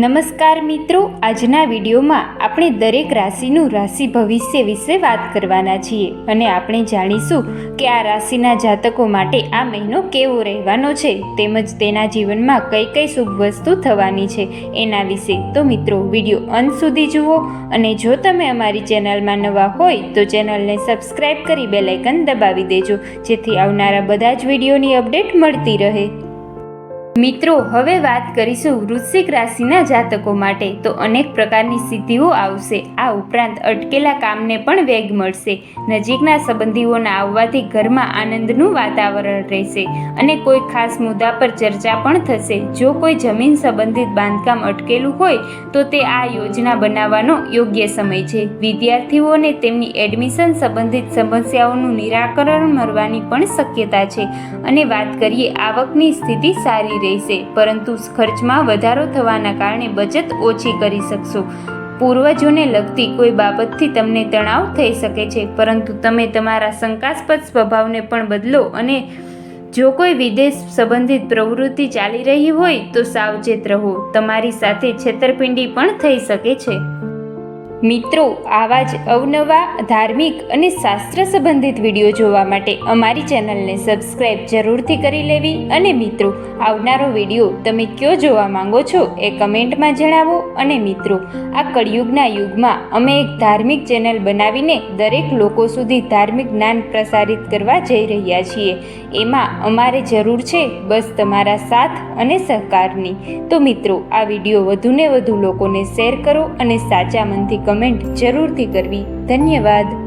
નમસ્કાર મિત્રો, આજના વિડીયોમાં આપણે દરેક રાશિનું રાશિ ભવિષ્ય વિશે વાત કરવાના છીએ અને આપણે જાણીશું કે આ રાશિના જાતકો માટે આ મહિનો કેવો રહેવાનો છે તેમજ તેના જીવનમાં કઈ કઈ શુભ વસ્તુ થવાની છે એના વિશે. તો મિત્રો, વિડીયો અંત સુધી જુઓ અને જો તમે અમારી ચેનલમાં નવા હોય તો ચેનલને સબસ્ક્રાઈબ કરી બેલ આઇકન દબાવી દેજો, જેથી આવનારા બધા જ વિડીયોની અપડેટ મળતી રહે. મિત્રો, હવે વાત કરીશું વૃશ્ચિક રાશિના જાતકો માટે. તો અનેક પ્રકારની સિદ્ધિઓ આવશે. આ ઉપરાંત અટકેલા કામને પણ વેગ મળશે. નજીકના સંબંધીઓના આવવાથી ઘરમાં આનંદનું વાતાવરણ રહેશે અને કોઈ ખાસ મુદ્દા પર ચર્ચા પણ થશે. જો કોઈ જમીન સંબંધિત બાંધકામ અટકેલું હોય તો તે આ યોજના બનાવવાનો યોગ્ય સમય છે. વિદ્યાર્થીઓને તેમની એડમિશન સંબંધિત સમસ્યાઓનું નિરાકરણ મળવાની પણ શક્યતા છે. અને વાત કરીએ આવકની સ્થિતિ સારી રહેશે, પરંતુ ખર્ચમાં વધારો થવાના કારણે બચત ઓછી કરી શકશો. પૂર્વજોને લગતી કોઈ બાબતથી તમને તણાવ થઈ શકે છે, પરંતુ તમે તમારા શંકાસ્પદ સ્વભાવને પણ બદલો અને જો કોઈ વિદેશ સંબંધિત પ્રવૃત્તિ ચાલી રહી હોય તો સાવચેત રહો. તમારી સાથે છેતરપિંડી પણ થઈ શકે છે. મિત્રો, આવા જ અવનવા ધાર્મિક અને શાસ્ત્ર સંબંધિત વિડીયો જોવા માટે અમારી ચેનલને સબસ્ક્રાઈબ જરૂરથી કરી લેવી. અને મિત્રો, આવનારો વિડીયો તમે કયો જોવા માંગો છો એ કમેન્ટમાં જણાવો. અને મિત્રો, આ કળિયુગના યુગમાં અમે એક ધાર્મિક ચેનલ બનાવીને દરેક લોકો સુધી ધાર્મિક જ્ઞાન પ્રસારિત કરવા જઈ રહ્યા છીએ. એમાં અમારે જરૂર છે બસ તમારા સાથ અને સહકારની. તો મિત્રો, આ વિડીયો વધુને વધુ લોકોને શેર કરો અને સાચા મનથી કમેન્ટ જરૂરથી કરવી. ધન્યવાદ.